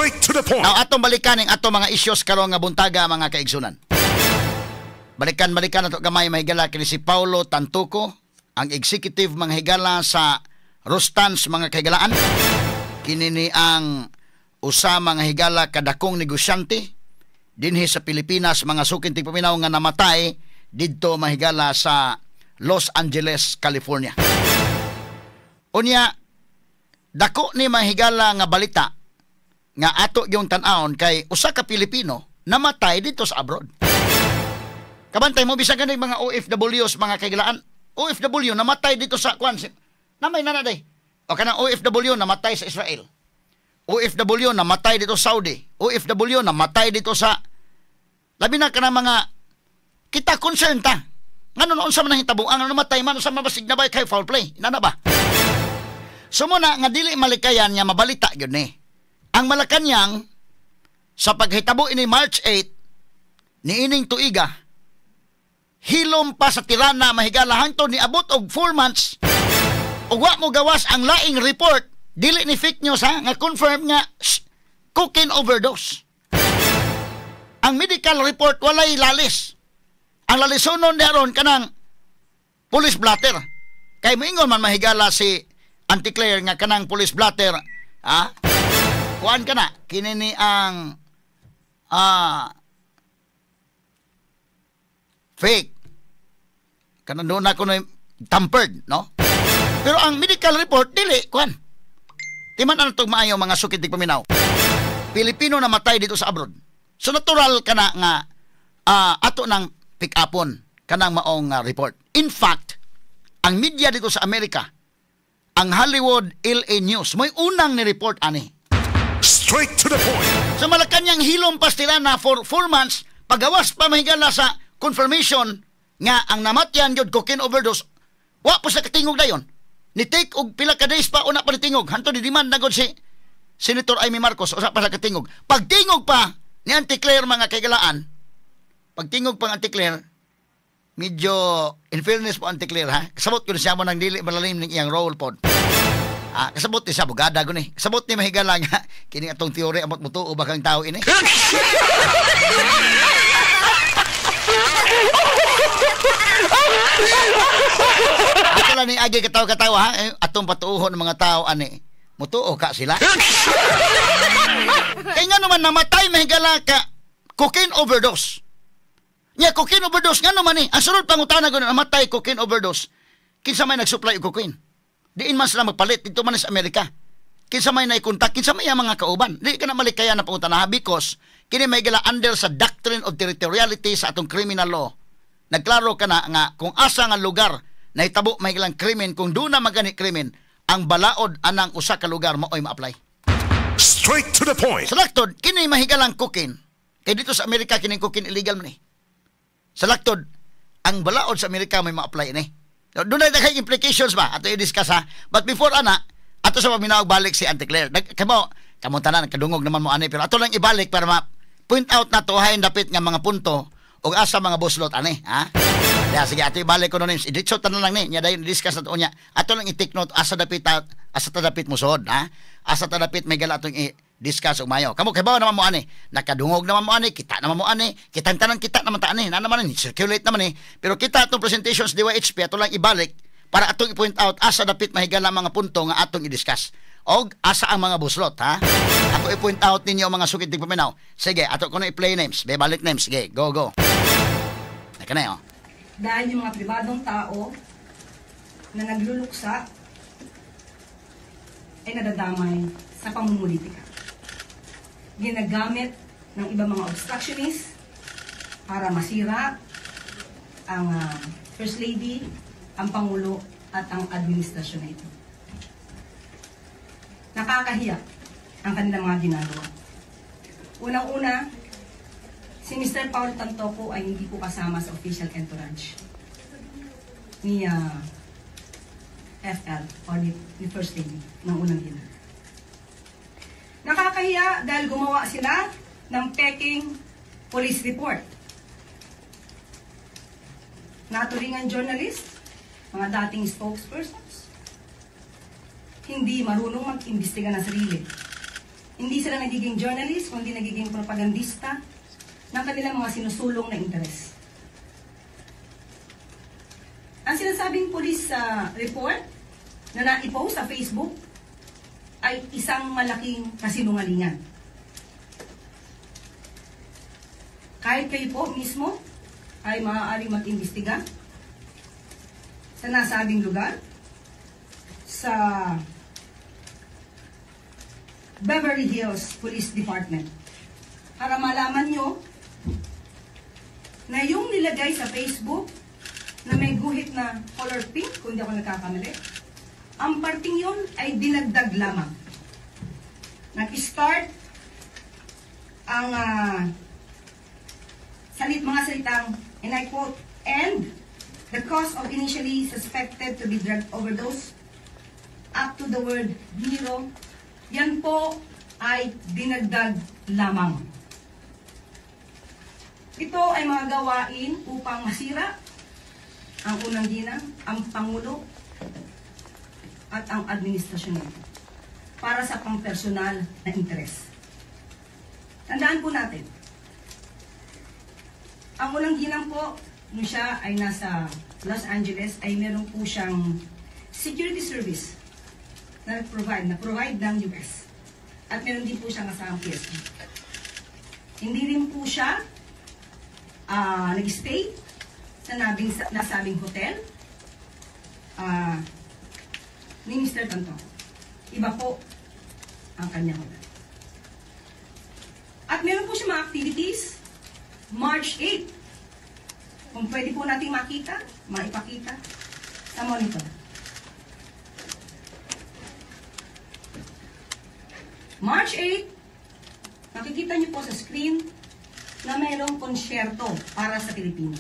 Straight to the point. Now, atong balikan ang atong mga issues karon nga buntaga, mga kaigsunan. Balikan nato gamay mahigala kini si Paulo Tantuco, ang executive mga higala sa Rostans mga kahigalaan. Kini ni ang usa mga higala kadakong negosyante dinhi sa Pilipinas, mga sukin tigpaminaw nga namatay didto mahigala sa Los Angeles, California. Unya, dako ni mahigala nga balita nga ato yung tan-aon kay usa ka Pilipino namatay dito sa abroad. Kabantay mo bisan kanay mga OFWs mga kahigalaan. OFW namatay dito sa kwan. Namay na day. O kanang OFW namatay sa Israel. OFW namatay dito sa Saudi. OFW namatay dito sa labi na kanang mga kita concern ta. Ngano noon sa manang hitabo ang namatay man sa mabasig na bay kay foul play. Inana ba? Sumuna nga dili malikayan nga mabalita gyud ni. Ang Malacañang sa paghitabo ini March 8 niining tuiga hilom pa sa Tirana mahigala hangtod ni abot og 4 months ug wa mo gawas ang laing report dili ni fake news ha nga confirm nga cocaine overdose. Ang medical report walay lalis. Ang lalisonon daron kanang police blotter. Kay moingon man mahigala si Auntie Claire nga kanang police blotter ha kuan kana kini ni ang fake. Kanang doon ako na tampered, no? Pero ang medical report, dili, kuhan. Timan ano itong maayo mga sukit paminaw. Pilipino na matay dito sa abroad. So natural ka na nga ato ng pick-upon kanang maong report. In fact, ang media dito sa Amerika, ang Hollywood LA News, may unang ni-report ani. Straight to the point. Sa Malacañang hilom pastila na for 4 months, pagawas pa mahigala sa confirmation nga ang namatyan yun cocaine overdose, wa po sa katingog dayon. Ni take og pila ka days pa una pa nitingog. Hanto ni demand na god si Senator Amy Marcos usa pa sa katingog. Pagtingog pa ni Auntie Claire mga kaigalaan, pagtingog pa ng Auntie Claire, medyo in fairness po Auntie Claire ha, kasabot ko siya mo nang dili malalim ng iyang role pod. Kasabot ni siya bugada ko ni. Kasabot ni mahigala nga kini atong teorya amot mutuo bakang tao ini. Ako lang ni agi katawa-katawa ha. Atong patuuhon ng mga tao ani. Mutuo ka sila. Kaya nga naman namatay mahigala ka cocaine overdose. Nya cocaine overdose nga naman ang sunod pangutana ko namatay cocaine overdose. Kinsa may nagsupply og cocaine? Diin man sila magpalit dito man sa Amerika. Kinsa may naikontak, kinsa may mga kauban. Di ka na malikaya na pangutana because kini mahigala under sa doctrine of territoriality sa atong criminal law. Nagklaro ka na nga kung asa nga lugar na hitabo mahigalang krimen, kung doon na magani krimen, ang balaod anang usa ka lugar maoy ma-apply. Straight to the point. Sa laktod, kini mahigalang cocaine. Kaya dito sa Amerika, kini cocaine illegal man eh. Sa laktod, ang balaod sa Amerika may ma-apply ni. Doon na kay implications ba? Ato i-discuss ha. But before ana, ato sa paminawag balik si Auntie Claire. Kamo tanan, kadungog naman mo ani, pero ato lang ibalik para ma-point out na to hain dapit nga mga punto o asa mga buslot ani ha. Kaya sige ato ibalik ko no names. Iditso tanan lang ni nya dayon discuss nato nya. Ato lang i-take note asa tadapit mo sod ha. Asa tadapit may gala atong i-discuss og mayo. Kamo kay bawo naman mo ani. Nakadungog naman mo ani, kita naman mo ani. Kitang tanan kita naman ta ani. Na naman ni circulate naman ni. Pero kita atong presentations DYHP ato lang ibalik para atong i-point out asa dapit mahigala mga punto nga atong i-discuss. Og asa ang mga buslot ha. Ato i-point out ninyo ang mga sukit tigpaminaw. Sige, ato ko na i-play names. Balik names. Sige, go. Naka na yun. Dahil yung mga pribadong tao na nagluluksa ay nadadamay sa pamumulitika. Ginagamit ng ibang mga obstructionists para masira ang First Lady, ang Pangulo at ang administrasyon na ito. Nakakahiya ang kanilang mga ginagawa. Unang-una, si Mr. Paulo Tantuco ay hindi po kasama sa official entourage ni FL or ni First Lady ng unang gina. Nakakahiya dahil gumawa sila ng peking police report. Naturingan journalist, mga dating spokespersons, hindi marunong mag-imbestiga ng sarili. Hindi sila nagiging journalist, kundi nagiging propagandista ng kanilang mga sinusulong na interes. Ang sinasabing police report na naipost sa Facebook ay isang malaking kasinungalingan. Kahit kayo po mismo ay maaaring mag-imbestiga sa nasabing lugar sa Beverly Hills Police Department para malaman nyo na yung nilagay sa Facebook na may guhit na color pink, kung hindi ako nagkakamali, ang parting yun ay dinagdag lamang. Nag-start ang mga salitang, and I quote, "and the cause of initially suspected to be drug overdose," up to the word "Nero." Yan po ay dinagdag lamang. Ito ay mga gawain upang masira ang unang ginang, ang Pangulo, at ang administrasyon nito para sa pang-personal na interes. Tandaan po natin, ang unang ginang po, nung siya ay nasa Los Angeles, ay meron po siyang security service na provide ng US. At meron din po siyang kasamang PSP. Hindi rin po siya nag-stay sa nasabing hotel ni Mr. Tanto. Iba po ang kanyang hotel. At meron po siya mga activities March 8. Kung pwede po natin maipakita sa monitor. March 8, nakikita niyo po sa screen na mayroong konsyerto para sa Pilipino.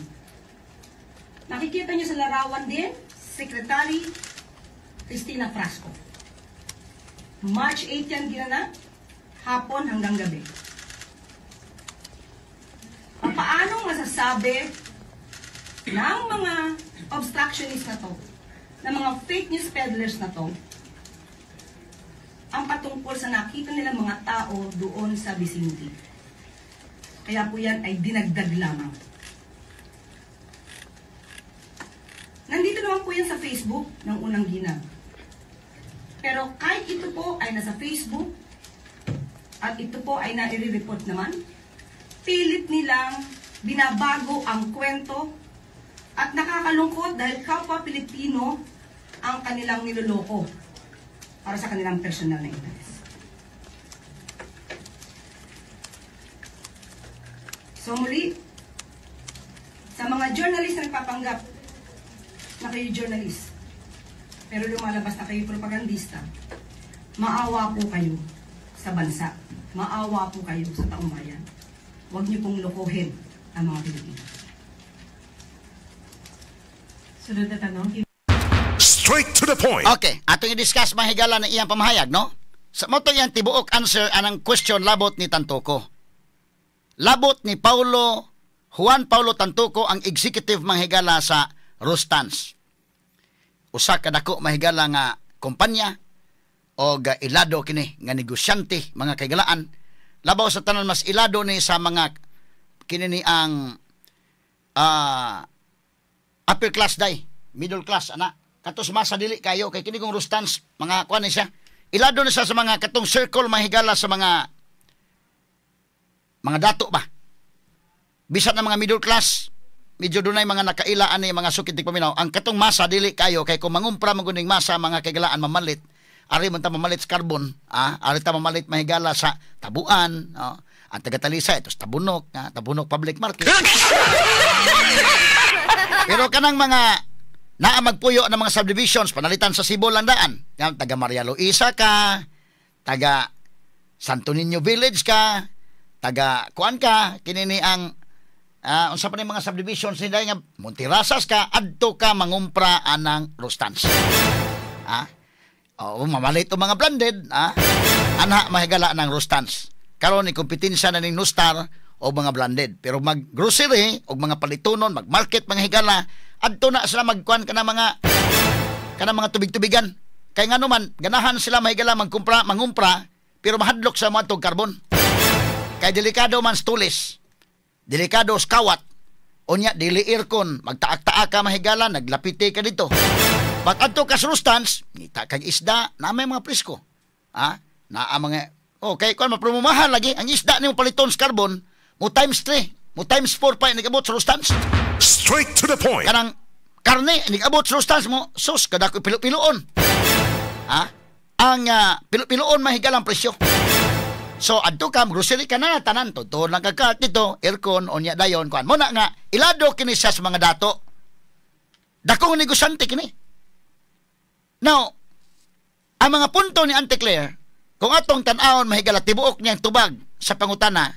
Nakikita niyo sa larawan din, Secretary Cristina Frasco. March 8 yan ginanap, hapon hanggang gabi. Paano masasabi ng mga obstructionists na to, ng mga fake news peddlers na to, ang patungkol sa nakita nilang mga tao doon sa vicinity? Kaya po yan ay dinagdag lamang. Nandito naman po yan sa Facebook ng unang ginang. Pero kahit ito po ay nasa Facebook at ito po ay nai-report naman, pilit nilang binabago ang kwento at nakakalungkot dahil kapwa Pilipino ang kanilang niloloko para sa kanilang personal na interes. So muli, sa mga journalist na nagpapanggap na kayo journalist, pero lumalabas na kayo propagandista, maawa po kayo sa bansa. Maawa po kayo sa taong bayan. Huwag niyo pong lokohin ang mga Pilipino. Sunod na tanong. Straight to the point. Okay, atong i-discuss mahigala na iyang pamahayag, no? Sa moto iyang tibuok answer anang question labot ni Tantuco. Labot ni Juan Paulo Tantuco ang executive mahigala sa Rustans. Usa ka dako mahigala nga kumpanya o ilado kini nga negosyante mga kaigalaan. Labaw sa tanan mas ilado ni sa mga kini ni ang upper class day, middle class ana. Katos masa dili kayo kay kini kong Rustans mga kuan ni siya. Ilado na siya sa mga katong circle mahigala sa mga dato ba. Bisan na mga middle class, medyo dunay mga nakailaan ni mga sukitig paminaw. Ang katong masa dili kayo kay kung mangumpra man kuning masa mga kaigalaan mamalit. Ari man ta mamalit sa carbon, ari ta mamalit mahigala sa Tabuan, ang taga-Talisa ito sa Tabunok Public Market. Pero kanang mga naa magpuyo ng mga subdivisions panalitan sa Cebu landaan. Taga Maria Luisa ka, taga Santo Niño Village ka, taga kuan ka, kinini ang unsa pa ni mga subdivisions nila nga Montirasas ka, adto ka mangumpra anang Rustans. Mamalit o mga blended, anha mahigala ng Rustans. Karon ni kompetensya na ning Nustar o mga blended. Pero mag-grocery o mga palitunon, mag-market, mga higala, adto na sila magkuhan ka na mga tubig-tubigan. Kaya nga naman, ganahan sila mahigala mangumpra, pero mahadlok sa mga tog karbon. Kay delikado man tulis, delikado kawat, unya dili aircon, magtaak-taak ka mahigala, naglapiti ka dito. But adto ka substance, ngita kag isda, na may mga presko. Na mga, okay, kung maprumumahal lagi, ang isda ni mo paliton sa carbon, mo times 3, mo times 4 pa, nag-abot sa substance. Straight to the point. Kanang karne, nag-abot sa substance mo, sus, kada ko pilo-piloon. Ang pilo-piloon mahigalang presyo. So, adto ka, grocery ka na, tanan, totoo lang kagkat dito, aircon, onya dayon, kuan mo na nga, ilado kini siya sa mga dato. Dakong negosyante kini. Now, ang mga punto ni Auntie Claire, kung atong tan-awon mahigala tibuok niyang tubag sa pangutana,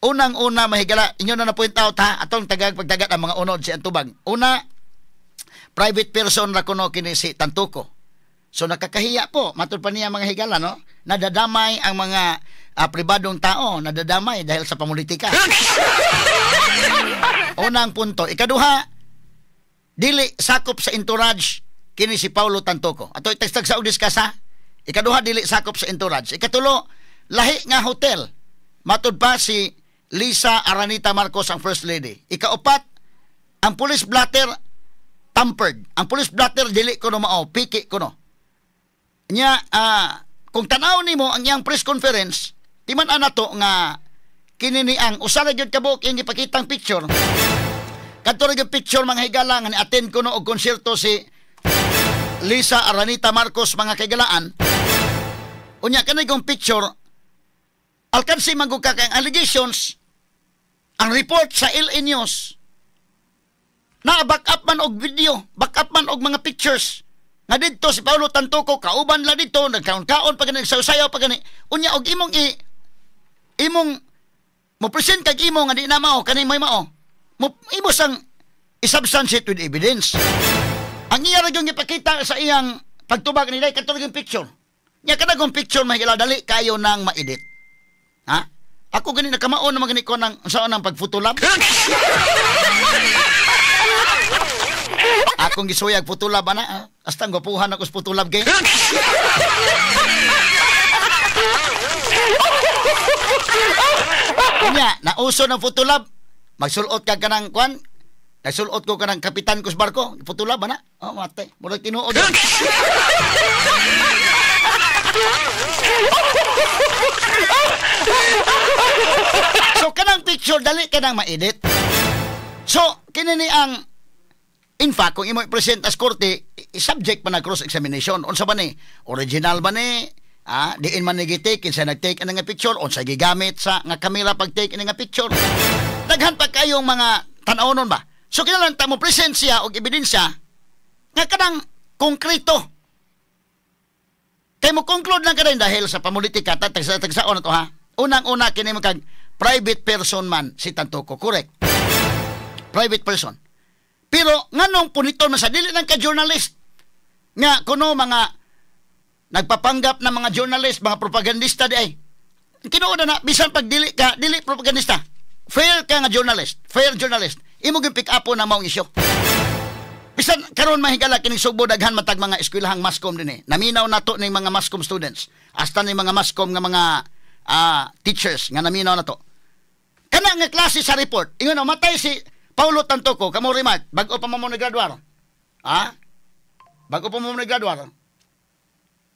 unang-una mahigala, inyo na na-point out ha, atong pagdagat ang mga unod si Antubag. Una, private person ra kuno kini si Tantuko. So nakakahiya po, matud pa niya mga higala, no? Nadadamay ang mga pribadong tao, nadadamay dahil sa pamulitika. Unang punto. Ikaduha, dili sakop sa entourage kini si Paulo Tantuko. Ato itagstag sa diskasa. Ikaduha, dili sakop sa entourage. Ikatulo, lahi nga hotel. Matud pa si Lisa Aranita Marcos ang First Lady. Ikaupat, ang police blotter tampered. Ang police blotter dili kuno mao, piki kuno. Nya kung tanaw nimo ang iyang press conference, timan anato nga kini ni ang usa ra gyud kabuk iyang gipakitang picture. Kadto ra gyud picture mga higala nga ni-attend kuno og konserto si Lisa Aranita Marcos mga kaigalaan. Unya kanay kong picture alkansi magugka kay allegations ang report sa LA News na back up man og video, back up man og mga pictures nga dito si Paulo Tantuko kauban la dito nagkaon-kaon pag nagsayaw pag unya og imong mo present kag imo nga di na mao kanay may mao mo imo sang isubstantiate with evidence. Ang iya ra gyud ipakita sa iyang pagtubag nilay katulog yung picture. Nya kada kong picture mahigala dali kayo nang ma-edit. Ako gani nakamaon na magani ko ng saan ang pagfotolab. Akong gisuyag fotolab ana, hasta gwapuhan ako sa fotolab kay. Nya, nauso ng fotolab. Magsulot ka kanang kwan. Nagsulot ko kanang kapitan ko sa barko, fotolab ana. Oh, mate, murag tinuod. So kanang picture dali kanang ma-edit. So kini ni ang in fact kung imo i-present as korte subject pa na cross examination unsa ba ni original ba ni diin man nigi-take kinsa nag-take ana nga picture unsa gigamit sa nga kamera pag-take ana nga picture. Daghan pa kayong mga tan-awon ba. So kinahanglan ta mo present siya og ebidensya nga kanang konkreto. Kay mo conclude lang kada dahil sa pamulitika tagsaon to ha. Unang-una kini mo kag private person man si Tantuko, correct? Private person. Pero nganong puniton man sa dili lang ka journalist. Nga kuno mga nagpapanggap na mga journalist, mga propagandista di ay. Tinuod na bisan pag dili ka, dili propagandista. Fair ka nga journalist, fair journalist. Imo gyud pick up na maong isyu. Bisan karon mahigala kini Sugbo daghan matag mga eskwelahang mascom dinhi. Naminaw nato ning mga mascom students. Hasta ning mga mascom nga mga teachers nga naminaw nato. Kana nga klase sa report, ingon matay si Paulo Tantuko, kamo remark, bago pa mo naggraduar. Bago pa mo naggraduar.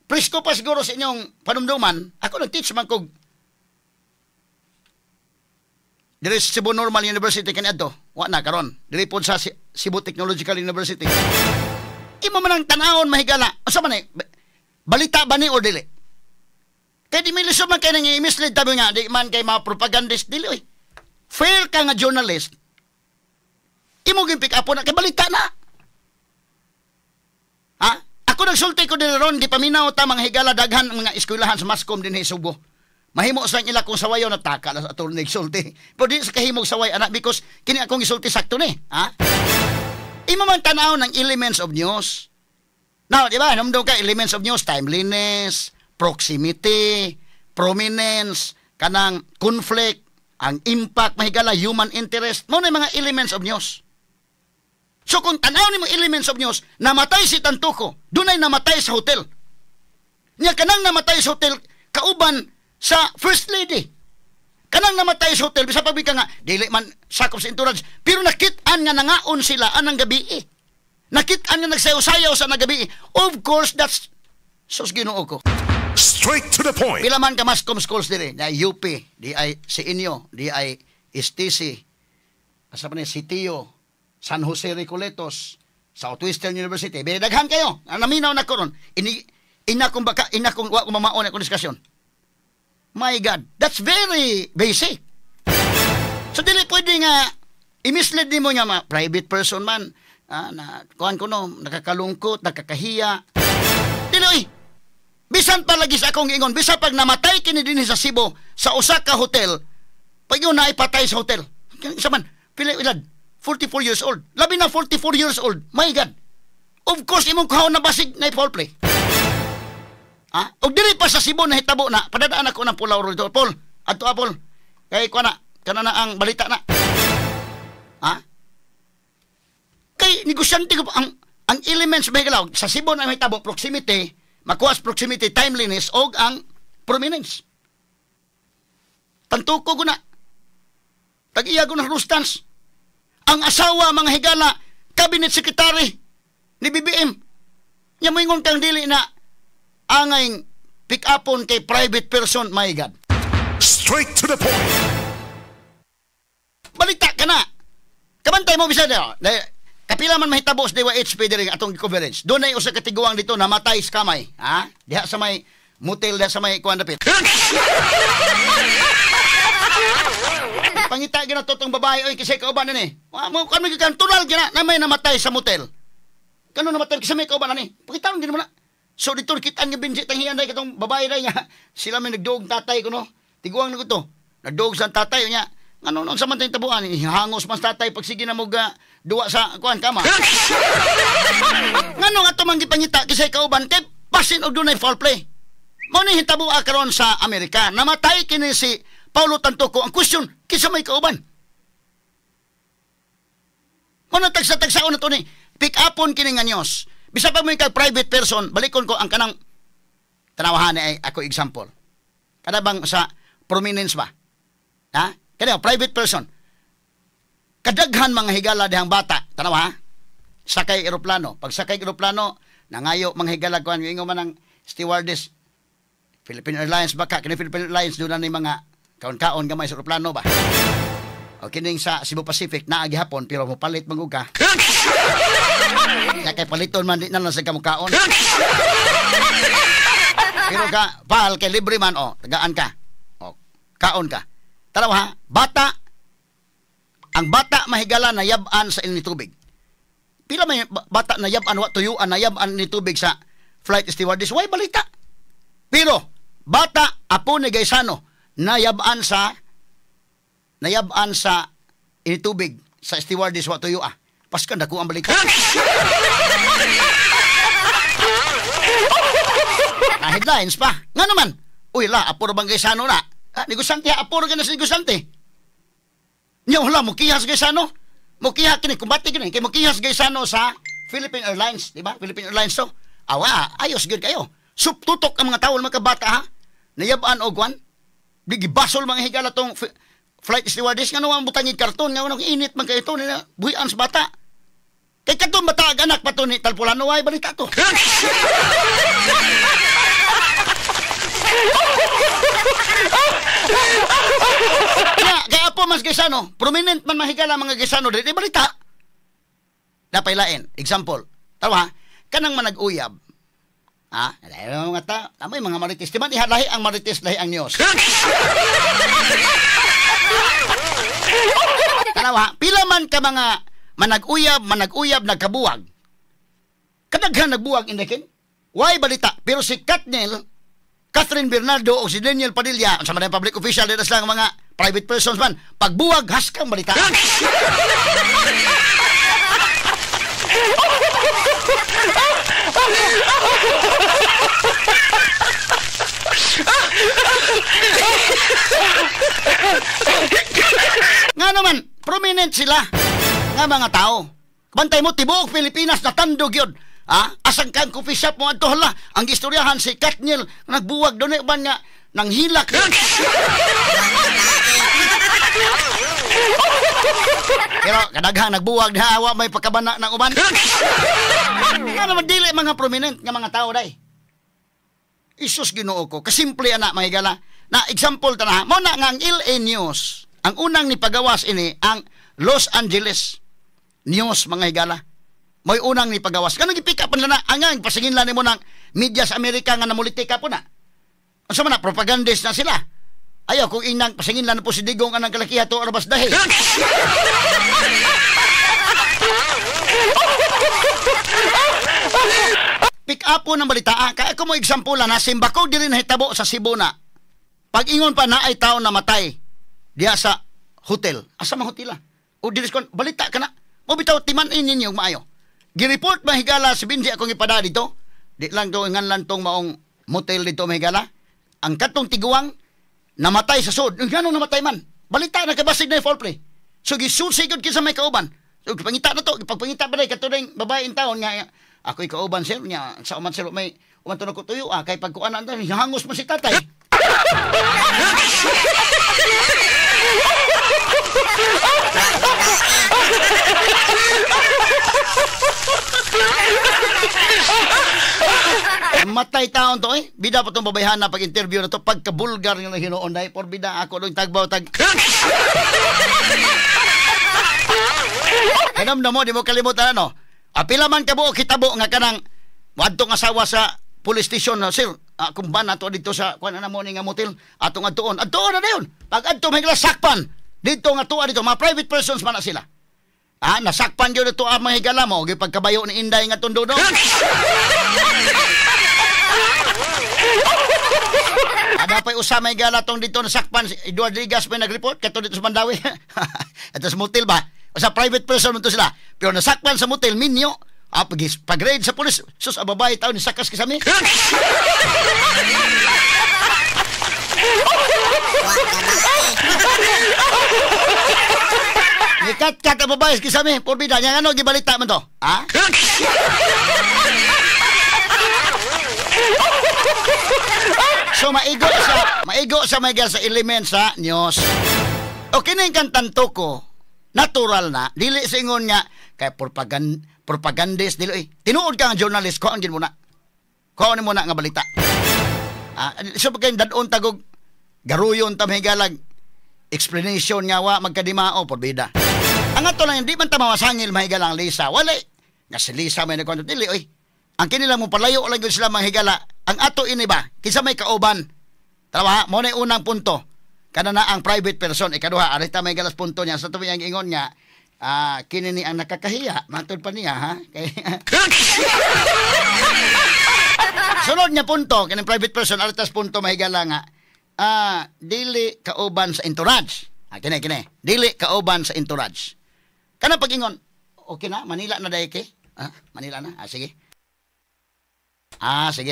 Presko pa siguro sa inyong panumduman, ako nag-teach man kog diri sa Cebu Normal University kaniadto. Wa na karon. Diri pod sa Cebu Technological University. Imo man ang tan-awon mahigala. Asa man balita ba ni o dili? Kay di milisod man kay nang i-mislead tabi nga di man kay mga propagandist dili oy. Fair ka nga journalist. Imo gyud pick up na kay balita na. Ako nagsulti ko din ron gipaminaw ta mga higala daghan mga eskwelahan sa Mascom dinhi sa Subo. Mahimo sa ila kung sawayo na taka na ato nagsulti. Pero di sa kahimog saway anak because kini akong gisulti sakto ni. Imo man tan-aw ng elements of news. Now, di ba? Namdo ka elements of news, timeliness, proximity, prominence, kanang conflict, ang impact, mahigala, human interest. Mo na mga elements of news. So kung tanaw ni mo elements of news, namatay si Tantuko, dunay namatay sa hotel. Nya kanang namatay sa hotel, kauban sa First Lady. Kanang namatay sa hotel, bisa pagbi ka nga, dili man sakop sa entourage, pero nakit-an nga nangaon sila anang gabi. Nakit-an nga nagsayaw-sayaw sa nagabi. Of course, that's sus Ginoo ko. Straight to the point. Pila man ka mascom schools dire, di ay UP, di ay CNU, di ay STC, asa pa ni CTO, San Jose Recoletos, Southwestern University. Daghan kayo. Naminaw na ko ron. Ina kong wa ko mamaon akong diskusyon. My God, that's very basic. So dili pwede nga i-mislead nimo nga private person man na kuan ko no, nakakalungkot, nakakahiya. Dili bisan pa lagi sa akong ingon, bisan pag namatay kini dinhi sa Cebu sa usa ka hotel, pag yun na ipatay sa hotel. Isa man, pila edad? 44 years old. Labi na 44 years old. My God. Of course, imong kahon na basig na foul play. O diri pa sa Cebu na hitabo na, padadaan ako ng Pulaw rito. Paul, ato Paul. Kay kuha na, kana na ang balita na. Kay negosyante ko ang elements may galaw. Sa Cebu na hitabo, proximity, makuha proximity, timeliness, o ang prominence. Tantuko ko na. Tag-iya ko na Rustans. Ang asawa, mga higala, cabinet secretary ni BBM. Nya mo ingon kang dili na angay pick-upon kay private person, my God. Straight to the point. Balita ka na. Kabantay mo bisa na. Kapila man mahitabo sa Dewa HP diri atong coverage. Doon ay usa ka tiguang dito namatay sa kamay. Diha sa may motel, diha sa may kuan dapit. Pangita gina to tong babae oy kisay kauban ni. Mo kan may kantural gina na may namatay sa motel. Kano namatay kisay may kauban ni. Pakitaan gid mo na. So dito kitaan nga binsi tang hiyanday katong babae day nga. Sila may nagduog tatay ko no. Tiguang na ko to. Nagduog sa tatay niya. Ano nang samantay tabuan hangos mas tatay pag sige na mo duwa sa kuan kama. Ngano ato man gipangita kisay kauban kay pasin og dunay foul play. Mao ni hitabo karon sa Amerika. Namatay kini si Paulo Tantoco. Ang question, kisa may kauban? Muna tagsa-tagsaon na to ni, pick upon kini nga news. Bisa pa mo kay private person, balikon ko ang kanang tanawahan ay ako example. Kada bang sa prominence ba? Kada private person. Kadaghan mga higala dihang bata, tanawa ha? Sakay eroplano. Pag sakay eroplano, nangayo mga higala kuan yung man ang stewardess. Philippine Airlines baka kini Philippine Airlines doon na ni mga kaon-kaon gamay sa eroplano ba? O kining sa Cebu Pacific na gihapon pero mo palit manguga. Ya kay paliton man di na lang sa kamukaon. Pero ka pal kay libre man tagaan ka. Kaon ka. Tanaw ha, bata ang bata mahigala na yab-an sa ini tubig. Pila may bata na yab-an wa tuyuan na yab-an ni tubig sa flight stewardess way balita. Pero bata apo ni Gaisano nayab-an sa initubig sa stewardess wa tuyo paskan dako ang balita. Headlines pa nga naman uy la apor bang Gaisano na negosante apor ka na sa negosante niya wala mo kihas Gaisano mo kihas kini kumbati kini kay mo kihas Gaisano sa Philippine Airlines di ba Philippine Airlines to ayos gud kayo subtutok ang mga tao mga kabata ha nayab-an og kwan di gibasol mga higala tong flight stewardess nga naman butangin karton nga nang init man kay ito nila buhian sa bata kay kadtong bata anak pa to ni Talpulano ay balita to. Kaya apo mas Gaisano prominent man mahigala mga Gaisano di balita napay lain example tawa kanang manag-uyab dahil mga amoy mga marites. Di man ihalahi ang marites, lahi ang news. Kanawa, pila man ka mga manag-uyab, nagkabuwag. Kadaghan nagbuwag, indekin. Why balita? Pero si Catherine Bernardo o si Daniel Padilla, sa mga public official, dito lang mga private persons man, pagbuwag, haskang balita. Nga naman, prominent sila nga mga tao. Bantay mo, tibuok Pilipinas na tandog yun. Asang kang coffee shop mo ato hala. Ang istoryahan si Katniel nagbuwag doon ba nga nang hilak. Pero kadaghang nagbuwag na awa may pagkabana ng uban. Nga naman dili mga prominent nga mga tao day. Isus Ginoo ko, kasimple ana mga higala. Na example ta na, mo na nga ang LA News, ang unang nipagawas ini ang Los Angeles News mga higala. Mo'y unang nipagawas. Kanang ipika pa na angang pasingin lang mo ng media sa Amerika nga namulitika po na. Asa man na propagandist na sila. Ayaw kung inang pasingin lang po si Digong anang kalakiha to arabas dahi. Pick up po ng balita. Kaya ko mo example na simbako diri na hitabo sa Cebu na. Pag ingon pa na ay tao na matay diya sa hotel. Asa man hotel o diris kon balita ka na. Mo bitaw timan-in ninyo maayo. Gireport mahigala si Binji akong ipada dito. Di lang daw nganlan tong maong motel dito mahigala. Ang katong tiguang namatay sa sud. Ngano namatay man? Balita na kabasig na foul play. So gisusigod kinsa may kauban. So pangita na to, pagpangita ba dai katudeng babae in taon nga ako'y kauban sir nya sa uman sir may uman to ko tuyo kay pagkuanan ta hangos mo si tatay. Matay taon to bida pa tong babayhan na pag-interview na to pagka-bulgar yung hinuon dai por bida ako dong tagbaw tag. Kanam na mo di mo kalimutan ano. Apila man ka buo kitabo nga kanang wadtong asawa sa police station na sir. Kung ba nato dito sa kuan na mo ni nga motel atong adtuon. Adtuon na dayon. Pag adto may sakpan dito nga tuwa dito mga private persons man na sila. Nasakpan gyud dito ang mga higala mo gi pagkabayo ni Inday nga tundodo. Ada pa'y usama higala tong dito nasakpan si Eduardo Ligas may nag-report kato dito sa Mandawi. Ito sa motel ba? O sa private person mo to sila. Pero nasakpan sa motel minyo. Pag-raid sa pulis, sus, ababay tao, nisakas kisami. Nikat-kat ababay kisami. Purbida, niya ano, gibalita man to? Ha? So, maigo sa Miguel sa element sa news. O kining kantanto ko, natural na, dili singon nga, kay propagandist dili tinuod ka nga journalist ko ang gin muna nga balita so pagkain dadon tagog garuyon ta mahigalag explanation nga wa magkadimao porbida ang ato lang hindi man ta mawasangil mahigalang Lisa wala nga si Lisa may nagkonto dili oy ang kinila mo palayo lang gyud sila mahigala ang ato ini ba kinsa may kauban trabaho mo na unang punto kana na ang private person ikaduha arita may galas punto niya sa tuwi ang ingon nga kinini ang nakakahiya matod pa niya ha sunod niya punto kining private person artas punto mahigala nga dili kauban sa entourage kini dili kauban sa entourage kana pag-ingon okay na Manila na dayke Manila na sige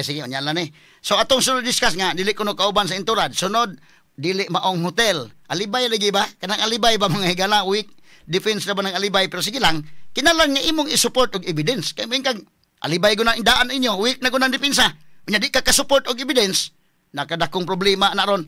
sige unya lang ni so atong sunod discuss nga dili kuno kauban sa entourage sunod dili maong hotel alibay lagi ba kanang alibay ba mga higala week defense na ba ng alibay pero sige lang kinalang nga imong i-support og evidence kay may kag alibay ko na indaan inyo weak na ko ng depensa unya di ka ka-support og evidence nakadakong problema na ron